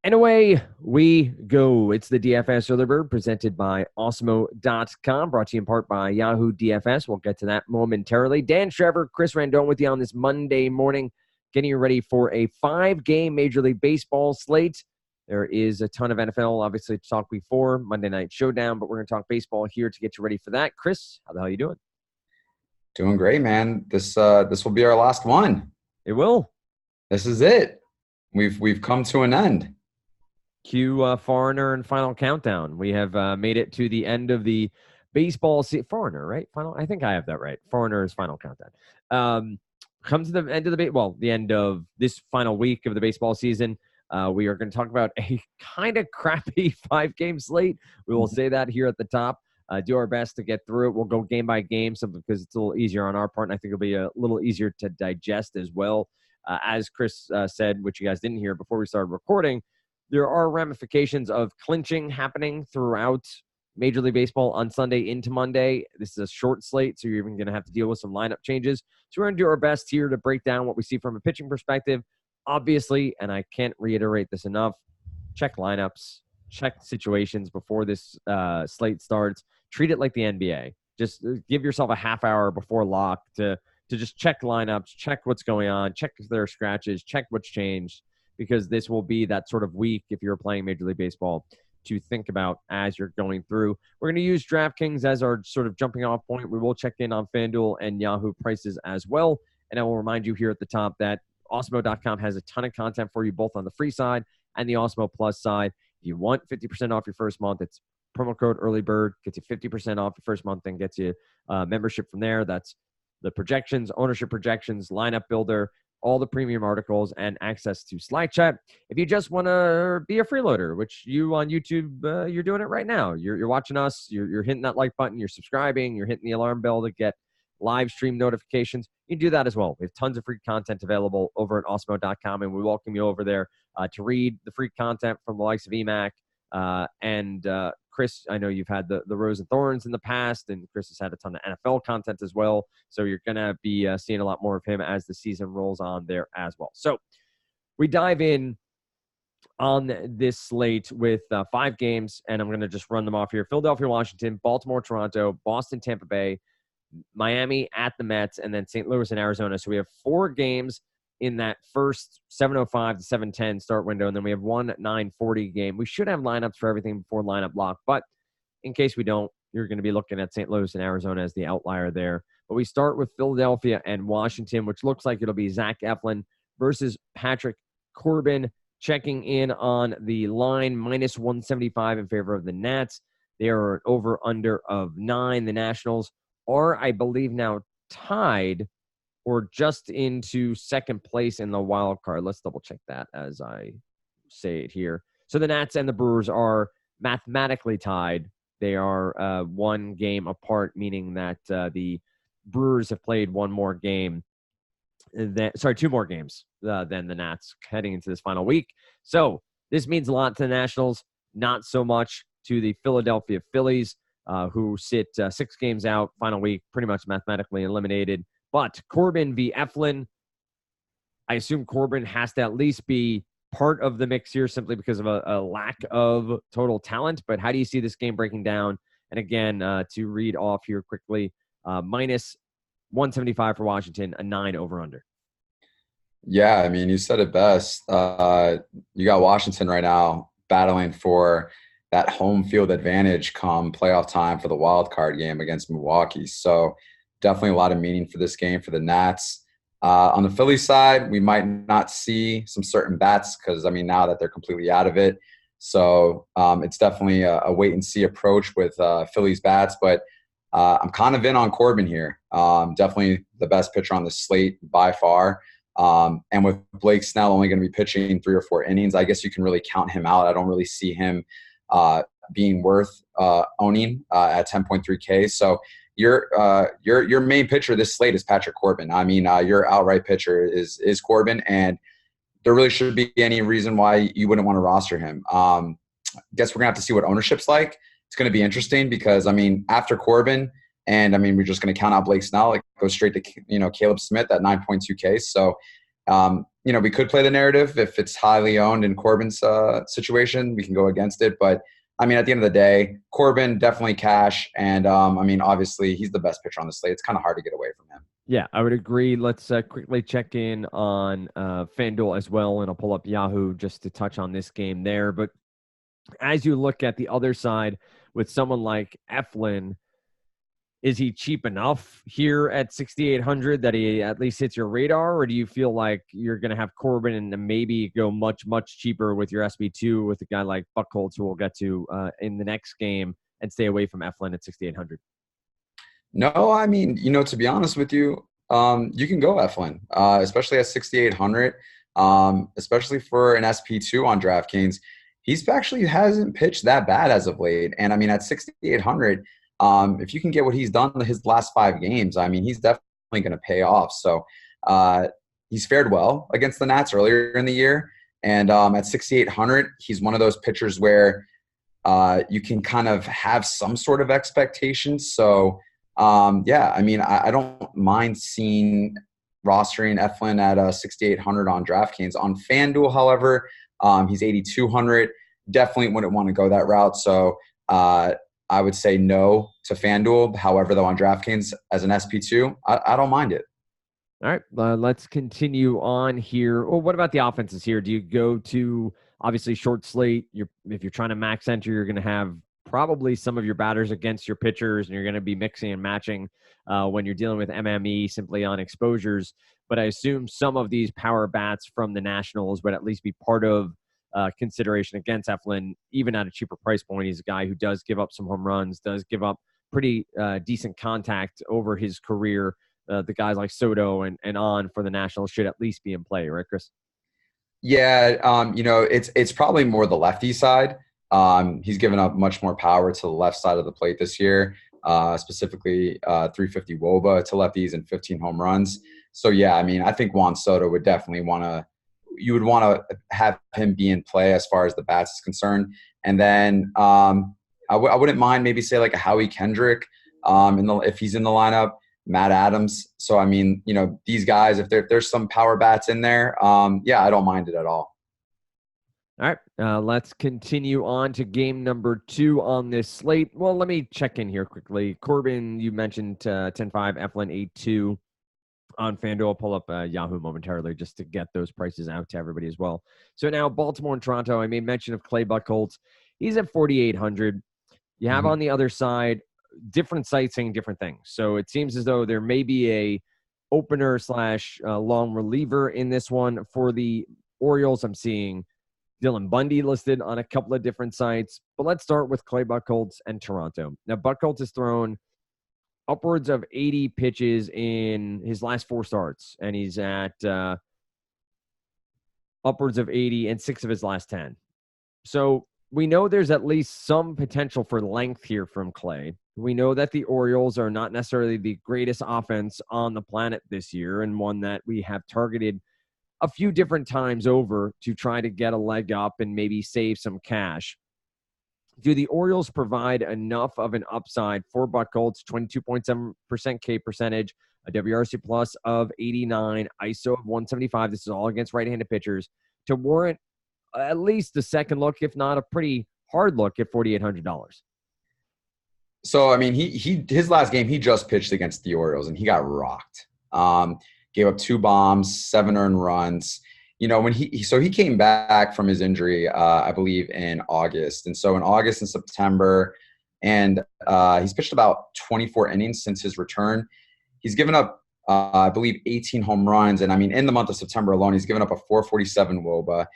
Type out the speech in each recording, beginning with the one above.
And away we go. It's the DFS Early Bird presented by Osmo.com, brought to you in part by Yahoo DFS. We'll get to that momentarily. Dan Trevor, Chris Randone with you on this Monday morning, getting you ready for a 5-game Major League Baseball slate. There is a ton of NFL, obviously, to talk before Monday Night Showdown, but we're going to talk baseball here to get you ready for that. Chris, how the hell are you doing? Doing great, man. This will be our last one. It will. This is it. We've come to an end. Cue Foreigner and Final Countdown. We have made it to the end of the baseball season. Foreigner, right? Final. I think I have that right. Foreigner is Final Countdown. Come to the end of the end of this final week of the baseball season. We are going to talk about a kind of crappy 5-game slate. We will say that here at the top. Do our best to get through it. We'll go game by game, simply because it's a little easier on our part, and I think it'll be a little easier to digest as well. As Chris said, which you guys didn't hear before we started recording, there are ramifications of clinching happening throughout Major League Baseball on Sunday into Monday. This is a short slate, so you're even going to have to deal with some lineup changes. So we're going to do our best here to break down what we see from a pitching perspective. Obviously, and I can't reiterate this enough, check lineups, check situations before this slate starts. Treat it like the NBA. Just give yourself a half hour before lock to just check lineups, check what's going on, check if there are scratches, check what's changed, because this will be that sort of week, if you're playing Major League Baseball, to think about as you're going through. We're going to use DraftKings as our sort of jumping off point. We will check in on FanDuel and Yahoo prices as well. And I will remind you here at the top that Osmo.com has a ton of content for you, both on the free side and the Osmo Plus side. If you want 50% off your first month, it's promo code EARLYBIRD, gets you 50% off your first month and gets you membership from there. That's the projections, ownership projections, lineup builder, all the premium articles, and access to Slack chat. If you just want to be a freeloader, which you on YouTube, you're doing it right now. You're watching us. You're hitting that like button. You're subscribing. You're hitting the alarm bell to get live stream notifications. You can do that as well. We have tons of free content available over at Osmo.com, and we welcome you over there to read the free content from the likes of EMAC and Chris. I know you've had the Rose and Thorns in the past, and Chris has had a ton of NFL content as well. So you're going to be seeing a lot more of him as the season rolls on there as well. So we dive in on this slate with 5 games, and I'm going to just run them off here. Philadelphia, Washington, Baltimore, Toronto, Boston, Tampa Bay, Miami at the Mets, and then St. Louis and Arizona. So we have 4 games in that first 7:05 to 7:10 start window, and then we have one 9:40 game. We should have lineups for everything before lineup lock, but in case we don't, you're going to be looking at St. Louis and Arizona as the outlier there. But we start with Philadelphia and Washington, which looks like it'll be Zach Eflin versus Patrick Corbin, checking in on the line, minus 175 in favor of the Nats. They are over-under of 9. The Nationals are, I believe, now tied or just into second place in the wild card. Let's double check that as I say it here. So the Nats and the Brewers are mathematically tied. They are 1 game apart, meaning that the Brewers have played 2 more games than the Nats heading into this final week. So this means a lot to the Nationals, not so much to the Philadelphia Phillies, who sit 6 games out, final week, pretty much mathematically eliminated. But Corbin v. Eflin, I assume Corbin has to at least be part of the mix here simply because of a lack of total talent. But how do you see this game breaking down? And again, to read off here quickly, minus 175 for Washington, a 9 over-under. Yeah, I mean, you said it best. You got Washington right now battling for that home field advantage come playoff time for the wild card game against Milwaukee. So definitely a lot of meaning for this game for the Nats. On the Philly side, we might not see some certain bats because, I mean, now that they're completely out of it. So it's definitely a wait-and-see approach with Philly's bats. But I'm kind of in on Corbin here. Definitely the best pitcher on the slate by far. And with Blake Snell only going to be pitching 3 or 4 innings, I guess you can really count him out. I don't really see him being worth owning at 10.3K. So your main pitcher this slate is Patrick Corbin. I mean, your outright pitcher is Corbin, and there really shouldn't be any reason why you wouldn't want to roster him. Guess we're gonna have to see what ownership's like. It's gonna be interesting because, I mean, after Corbin, and I mean, we're just gonna count out Blake Snell, like go straight to Caleb Smith at 9.2K. So We could play the narrative if it's highly owned in Corbin's situation. We can go against it. But, I mean, at the end of the day, Corbin, definitely cash. And, obviously, he's the best pitcher on the slate. It's kind of hard to get away from him. Yeah, I would agree. Let's quickly check in on FanDuel as well, and I'll pull up Yahoo just to touch on this game there. But as you look at the other side with someone like Eflin, is he cheap enough here at 6,800 that he at least hits your radar, or do you feel like you're going to have Corbin and maybe go much, much cheaper with your SB2 with a guy like Buckholtz, who we'll get to in the next game, and stay away from Eflin at 6,800? No, I mean, to be honest with you, you can go Eflin, especially at 6,800, especially for an SP2 on DraftKings. He's actually hasn't pitched that bad as of late. And I mean, at 6,800, if you can get what he's done in his last 5 games, I mean, he's definitely going to pay off. So he's fared well against the Nats earlier in the year. And at 6,800, he's one of those pitchers where you can kind of have some sort of expectations. So, I don't mind seeing rostering Eflin at 6,800 on DraftKings. On FanDuel, however, he's 8,200. Definitely wouldn't want to go that route. So I would say no to FanDuel. However, though, on DraftKings as an SP2, I don't mind it. All right, let's continue on here. Well, what about the offenses here? Do you go to, obviously, short slate? If you're trying to max enter, you're going to have probably some of your batters against your pitchers, and you're going to be mixing and matching when you're dealing with MME simply on exposures. But I assume some of these power bats from the Nationals would at least be part of consideration against Eflin, even at a cheaper price point. He's a guy who does give up some home runs, does give up pretty decent contact over his career. The guys like Soto and on for the Nationals should at least be in play, right, Chris? Yeah, it's probably more the lefty side. He's given up much more power to the left side of the plate this year, specifically 350 WOBA to lefties and 15 home runs. So, yeah, I mean, I think Juan Soto would definitely you would want to have him be in play as far as the bats is concerned. And then I wouldn't mind maybe say like a Howie Kendrick if he's in the lineup, Matt Adams. So, I mean, these guys, if there's some power bats in there, I don't mind it at all. All right, let's continue on to game number 2 on this slate. Well, let me check in here quickly. Corbin, you mentioned 10-5, Eflin 8-2 on FanDuel. I'll pull up Yahoo momentarily just to get those prices out to everybody as well. So now Baltimore and Toronto, I made mention of Clay Buckholtz. He's at 4,800. You have on the other side different sites saying different things. So it seems as though there may be a opener / long reliever in this one. For the Orioles, I'm seeing Dylan Bundy listed on a couple of different sites. But let's start with Clay Buckholtz and Toronto. Now, Buckholtz has thrown upwards of 80 pitches in his last 4 starts, and he's at upwards of 80 in 6 of his last 10. So we know there's at least some potential for length here from Clay. We know that the Orioles are not necessarily the greatest offense on the planet this year, and one that we have targeted a few different times over to try to get a leg up and maybe save some cash. Do the Orioles provide enough of an upside for Buckholtz? 22.7% K percentage, a WRC plus of 89, ISO of 175. This is all against right-handed pitchers to warrant at least a second look, if not a pretty hard look at $4,800. So, I mean, his last game, he just pitched against the Orioles, and he got rocked. Gave up 2 bombs, 7 earned runs. When he came back from his injury, I believe in August. And so in August and September, and he's pitched about 24 innings since his return. He's given up, I believe, 18 home runs. And I mean, in the month of September alone, he's given up a 447 WOBA.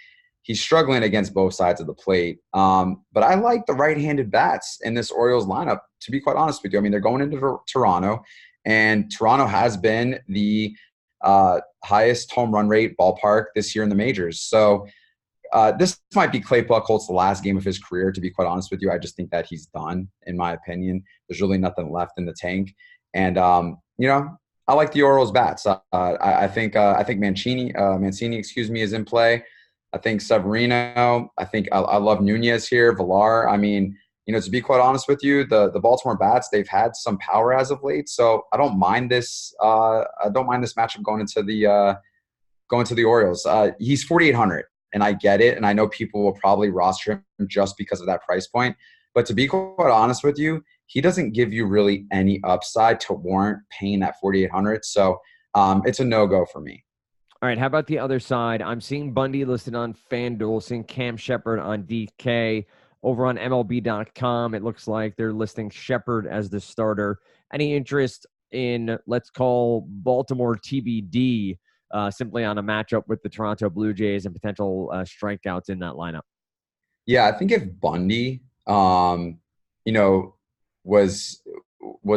He's struggling against both sides of the plate. But I like the right-handed bats in this Orioles lineup, to be quite honest with you. I mean, they're going into Toronto, and Toronto has been the highest home run rate ballpark this year in the majors. So this might be Clay Buckholtz, the last game of his career, to be quite honest with you. I just think that he's done, in my opinion. There's really nothing left in the tank. And, I like the Orioles bats. I think Mancini, is in play. I think Severino. I think I love Nunez here. Villar. I mean, to be quite honest with you, the Baltimore bats, they've had some power as of late. So I don't mind this. I don't mind this matchup going into going to the Orioles. He's 4,800, and I get it, and I know people will probably roster him just because of that price point. But to be quite honest with you, he doesn't give you really any upside to warrant paying that 4,800. So it's a no-go for me. All right, how about the other side? I'm seeing Bundy listed on FanDuel, seeing Cam Shepard on DK. Over on MLB.com, it looks like they're listing Shepard as the starter. Any interest in, let's call Baltimore TBD, simply on a matchup with the Toronto Blue Jays and potential strikeouts in that lineup? Yeah, I think if Bundy, was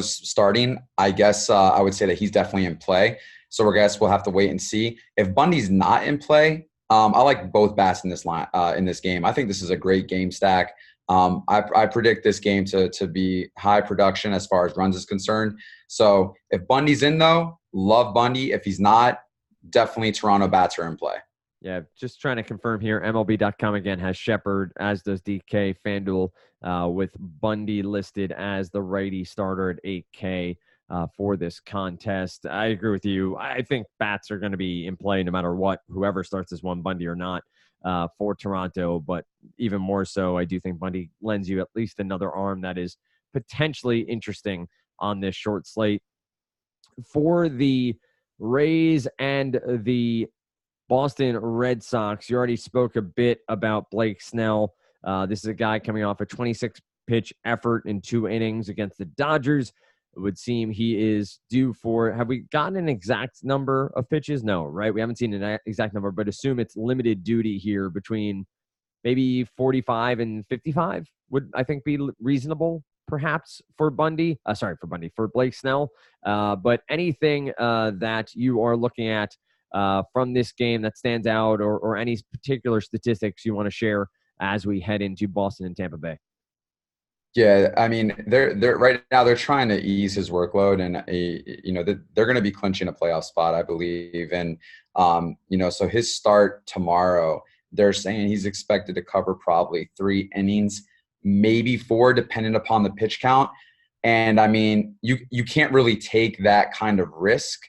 starting, I guess I would say that he's definitely in play. So I guess we'll have to wait and see. If Bundy's not in play, I like both bats in this line in this game. I think this is a great game stack. I predict this game to be high production as far as runs is concerned. So if Bundy's in, though, love Bundy. If he's not, definitely Toronto bats are in play. Yeah, just trying to confirm here. MLB.com again has Shepard, as does DK. FanDuel with Bundy listed as the righty starter at 8K for this contest. I agree with you. I think bats are going to be in play no matter what, whoever starts this one, Bundy or not, for Toronto. But even more so, I do think Bundy lends you at least another arm that is potentially interesting on this short slate. For the Rays and the Boston Red Sox, you already spoke a bit about Blake Snell. This is a guy coming off a 26-pitch effort in 2 innings against the Dodgers. It would seem he is due for, have we gotten an exact number of pitches? No, right? We haven't seen an exact number, but assume it's limited duty here between maybe 45 and 55 would, I think, be reasonable perhaps for for Blake Snell. But anything that you are looking at from this game that stands out, or any particular statistics you want to share as we head into Boston and Tampa Bay? Yeah, I mean, they're right now they're trying to ease his workload, and they're going to be clinching a playoff spot, I believe. And so his start tomorrow, they're saying he's expected to cover probably 3 innings, maybe 4, depending upon the pitch count. And I mean, you can't really take that kind of risk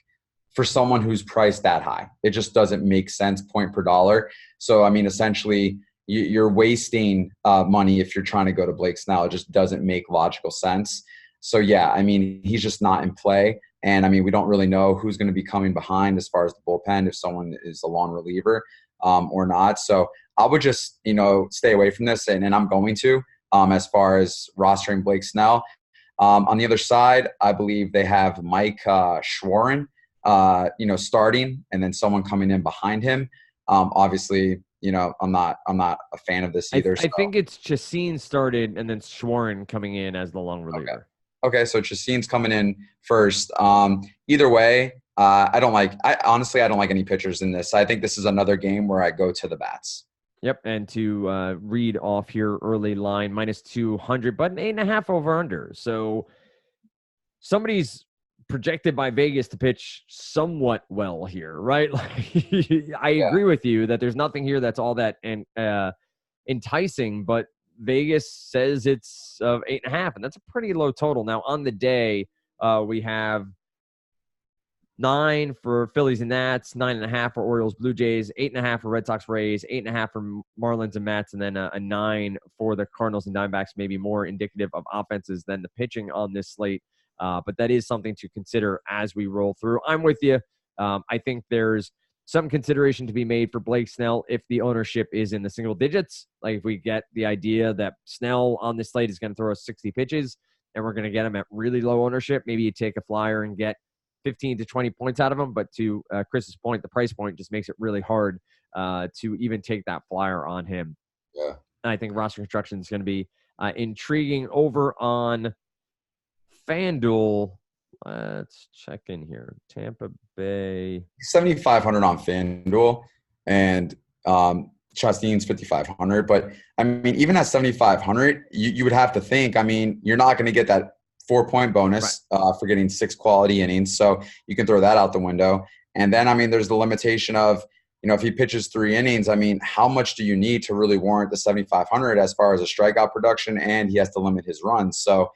for someone who's priced that high. It just doesn't make sense, point per dollar. So I mean, essentially, you're wasting money if you're trying to go to Blake Snell. It just doesn't make logical sense. So, yeah, I mean, he's just not in play. And, I mean, we don't really know who's going to be coming behind as far as the bullpen, if someone is a long reliever or not. So I would just, stay away from this, and I'm going to as far as rostering Blake Snell. On the other side, I believe they have Mike Schwarren, starting, and then someone coming in behind him. Obviously, I'm not a fan of this either. I think it's Chacin started and then Schwarren coming in as the long reliever. Okay, so Chacin's coming in first. Either way, I don't like any pitchers in this. I think this is another game where I go to the bats. Yep, and to read off here, early line, -200, but an 8.5 over under. So somebody's projected by Vegas to pitch somewhat well here, right? I agree with you that there's nothing here that's all that enticing, but Vegas says it's 8.5, and that's a pretty low total. Now, on the day, we have 9 for Phillies and Nats, 9.5 for Orioles, Blue Jays, 8.5 for Red Sox, Rays, 8.5 for Marlins and Mets, and then a 9 for the Cardinals and Diamondbacks, maybe more indicative of offenses than the pitching on this slate. But that is something to consider as we roll through. I'm with you. I think there's some consideration to be made for Blake Snell if the ownership is in the single digits. Like if we get the idea that Snell on this slate is going to throw us 60 pitches and we're going to get him at really low ownership, maybe you take a flyer and get 15 to 20 points out of him. But to Chris's point, the price point just makes it really hard to even take that flyer on him. Yeah. And I think roster construction is going to be intriguing. Over on FanDuel, let's check in here. Tampa Bay, 7,500 on FanDuel, and Chastain's 5,500. But I mean, even at 7,500, you would have to think. I mean, you're not going to get that 4-point bonus for getting 6 quality innings, so you can throw that out the window. And then I mean, there's the limitation of if he pitches 3 innings, I mean, how much do you need to really warrant the 7,500 as far as a strikeout production? And he has to limit his runs, so.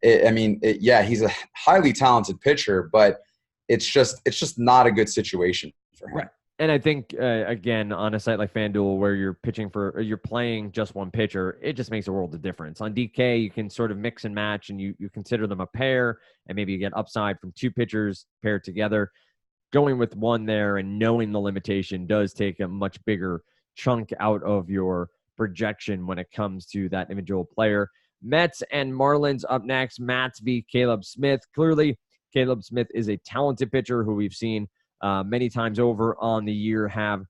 He's a highly talented pitcher, but it's just not a good situation for him. Right. And I think, again, on a site like FanDuel where you're playing just one pitcher, it just makes a world of difference. On DK, you can sort of mix and match, and you consider them a pair, and maybe you get upside from two pitchers paired together. Going with one there and knowing the limitation does take a much bigger chunk out of your projection when it comes to that individual player. Mets and Marlins up next. Mats v. Caleb Smith. Clearly, Caleb Smith is a talented pitcher who we've seen many times over on the year have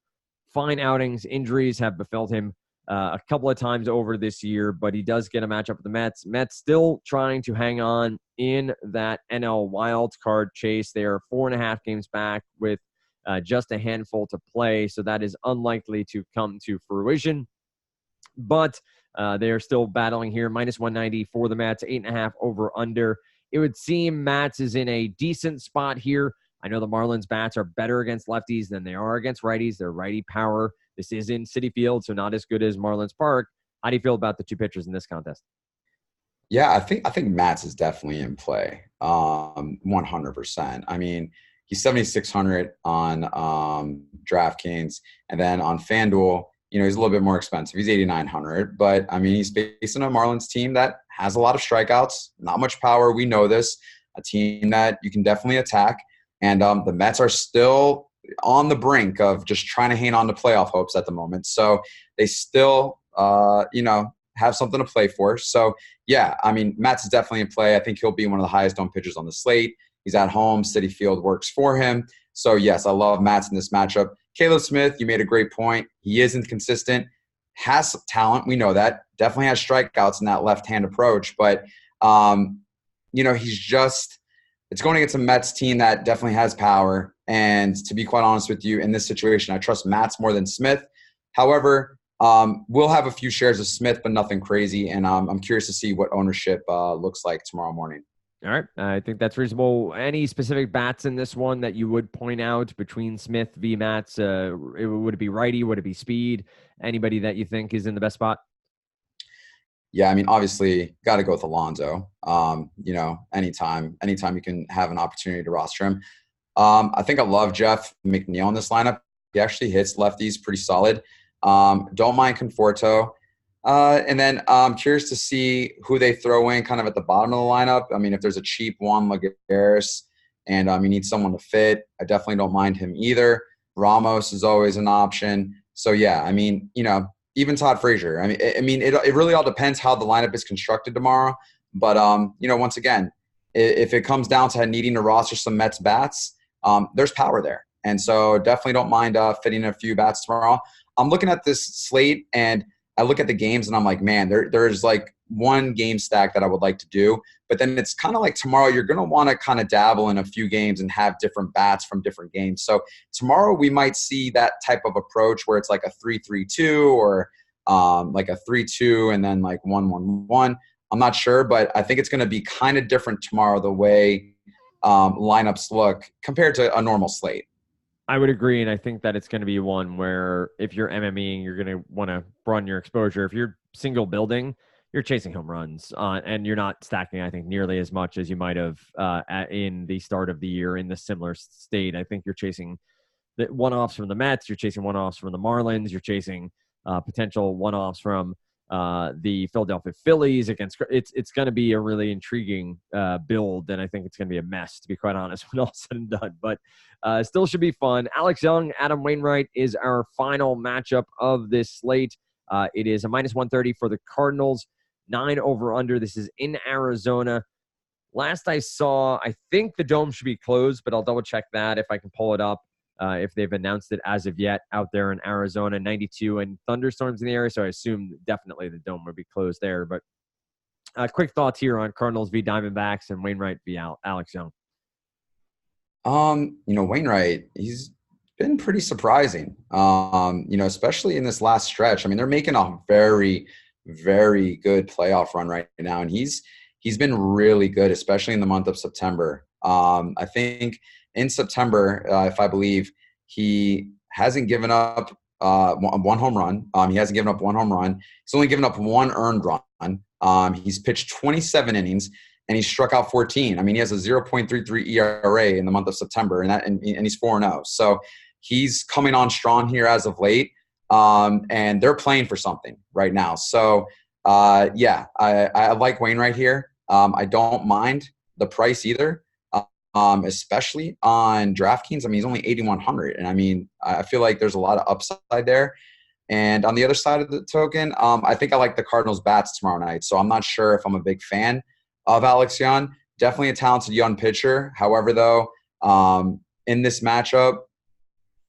fine outings. Injuries have befell him a couple of times over this year, but he does get a matchup with the Mets. Mets still trying to hang on in that NL wild card chase. They are 4.5 games back with just a handful to play, so that is unlikely to come to fruition. But they are still battling here. Minus 190 for the Mets, 8.5 over under. It would seem Mats is in a decent spot here. I know the Marlins bats are better against lefties than they are against righties. They're righty power. This is in Citi Field, so not as good as Marlins Park. How do you feel about the two pitchers in this contest? Yeah, I think Mats is definitely in play, 100%. I mean, he's 7,600 on DraftKings, and then on FanDuel, he's a little bit more expensive. He's 8,900, but I mean, he's facing a Marlins team that has a lot of strikeouts, not much power. We know this, a team that you can definitely attack. And the Mets are still on the brink of just trying to hang on to playoff hopes at the moment. So they still, have something to play for. So, yeah, I mean, Mats is definitely in play. I think he'll be one of the highest owned pitchers on the slate. He's at home. Citi Field works for him. So, yes, I love Mats in this matchup. Caleb Smith, you made a great point. He is inconsistent, has talent. We know that. Definitely has strikeouts in that left-hand approach. But, he's just – it's going against a Mets team that definitely has power. And to be quite honest with you, in this situation, I trust Mats more than Smith. However, we'll have a few shares of Smith, but nothing crazy. And I'm curious to see what ownership looks like tomorrow morning. All right. I think that's reasonable. Any specific bats in this one that you would point out between Smith v. Mats? Would it be righty? Would it be speed? Anybody that you think is in the best spot? Yeah, I mean, obviously, got to go with Alonso. Anytime you can have an opportunity to roster him. I think I love Jeff McNeil in this lineup. He actually hits lefties pretty solid. Don't mind Conforto. And then I'm curious to see who they throw in kind of at the bottom of the lineup. I mean, if there's a cheap Juan Lagares and you need someone to fit, I definitely don't mind him either. Ramos is always an option. So, yeah, I mean, even Todd Frazier. I mean, it really all depends how the lineup is constructed tomorrow. But, once again, if it comes down to needing to roster some Mets bats, there's power there. And so definitely don't mind fitting a few bats tomorrow. I'm looking at this slate and I look at the games and I'm like, man, there's like one game stack that I would like to do. But then it's kind of like tomorrow you're going to want to kind of dabble in a few games and have different bats from different games. So tomorrow we might see that type of approach where it's like a 3-3-2 or like a 3-2 and then like 1-1-1. I'm not sure, but I think it's going to be kind of different tomorrow the way lineups look compared to a normal slate. I would agree, and I think that it's going to be one where if you're MMEing, you're going to want to broaden your exposure. If you're single building, you're chasing home runs, and you're not stacking, I think, nearly as much as you might have in the start of the year in the similar state. I think you're chasing the one-offs from the Mets, you're chasing one-offs from the Marlins, you're chasing potential one-offs from the Philadelphia Phillies against. It's going to be a really intriguing build, and I think it's going to be a mess, to be quite honest, when all said and done. But still should be fun. Alex Young, Adam Wainwright is our final matchup of this slate. It is a minus 130 for the Cardinals, 9 over under. This is in Arizona. Last I saw, I think the dome should be closed, but I'll double check that if I can pull it up. If they've announced it as of yet out there in Arizona, 92 and thunderstorms in the area. So I assume definitely the dome would be closed there. But quick thoughts here on Cardinals v. Diamondbacks and Wainwright v. Alex Young. Wainwright, he's been pretty surprising, especially in this last stretch. I mean, they're making a very, very good playoff run right now. And he's been really good, especially in the month of September. I think in September, if I believe, he hasn't given up one home run. He hasn't given up one home run. He's only given up one earned run. He's pitched 27 innings, and he's struck out 14. I mean, he has a 0.33 ERA in the month of September, and he's 4-0. So he's coming on strong here as of late. And they're playing for something right now. So, I like Wainwright here. I don't mind the price either, especially on DraftKings. I mean, he's only 8,100. And I mean, I feel like there's a lot of upside there. And on the other side of the token, I think I like the Cardinals bats tomorrow night. So I'm not sure if I'm a big fan of Alex Young. Definitely a talented young pitcher. However, though, in this matchup,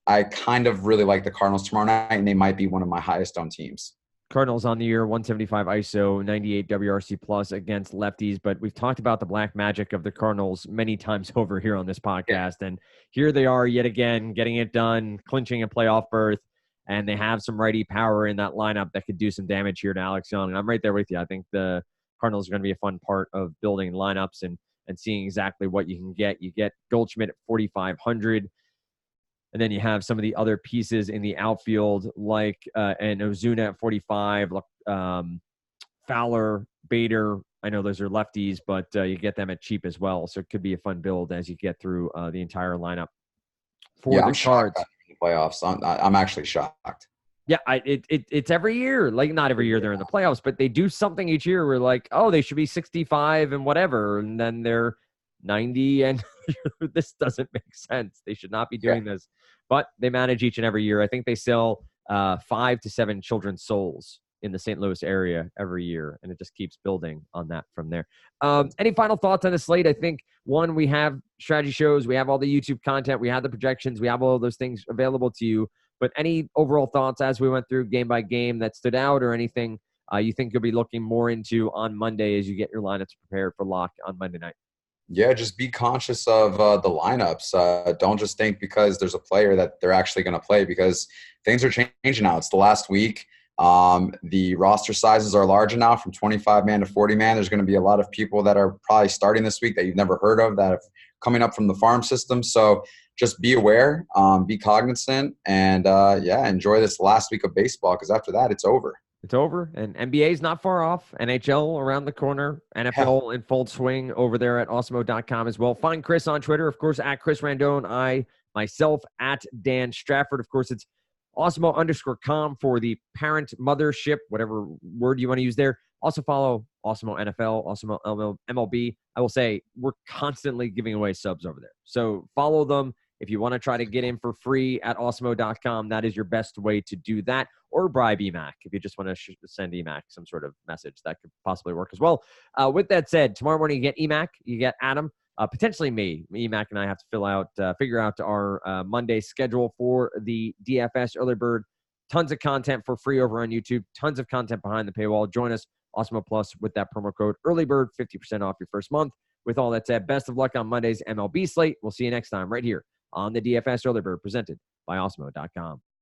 I kind of really like the Cardinals tomorrow night, and they might be one of my highest owned teams. Cardinals on the year, 175 ISO, 98 WRC plus against lefties. But we've talked about the black magic of the Cardinals many times over here on this podcast. And here they are yet again, getting it done, clinching a playoff berth. And they have some righty power in that lineup that could do some damage here to Alex Young. And I'm right there with you. I think the Cardinals are going to be a fun part of building lineups and seeing exactly what you can get. You get Goldschmidt at 4,500. And then you have some of the other pieces in the outfield, like and Ozuna at 45, Fowler, Bader. I know those are lefties, but you get them at cheap as well. So it could be a fun build as you get through the entire lineup. For the Cards, playoffs. I'm actually shocked. Yeah, it's every year. Like, not every year they're in the playoffs, but they do something each year. We're like, oh, they should be 65 and whatever, and then they're 90, and this doesn't make sense. They should not be doing this, but they manage each and every year. I think they sell 5 to 7 children's souls in the St. Louis area every year, and it just keeps building on that from there. Any final thoughts on the slate? I think, one, we have strategy shows, we have all the YouTube content, we have the projections, we have all those things available to you. But any overall thoughts as we went through game by game that stood out, or anything you think you'll be looking more into on Monday as you get your lineups prepared for lock on Monday night? Yeah, just be conscious of the lineups. Don't just think because there's a player that they're actually going to play, because things are changing now. It's the last week. The roster sizes are larger now, from 25-man to 40-man. There's going to be a lot of people that are probably starting this week that you've never heard of, that are coming up from the farm system. So just be aware, be cognizant, and enjoy this last week of baseball, because after that, it's over. It's over, and NBA is not far off. NHL around the corner. NFL in full swing over there at Awesemo.com as well. Find Chris on Twitter, of course, at Chris Randone. Myself, at Dan Strafford. Of course, it's Awesemo_com for the parent mothership, whatever word you want to use there. Also follow Awesemo NFL, Awesemo MLB. I will say we're constantly giving away subs over there. So follow them. If you want to try to get in for free at Awesemo.com, that is your best way to do that. Or bribe EMAC if you just want to send EMAC some sort of message. That could possibly work as well. With that said, tomorrow morning you get EMAC, you get Adam, potentially me. EMAC and I have to figure out our Monday schedule for the DFS Early Bird. Tons of content for free over on YouTube. Tons of content behind the paywall. Join us, Awesemo Plus, with that promo code EARLYBIRD, 50% off your first month. With all that said, best of luck on Monday's MLB slate. We'll see you next time right here on the DFS Early Bird, presented by Awesemo.com.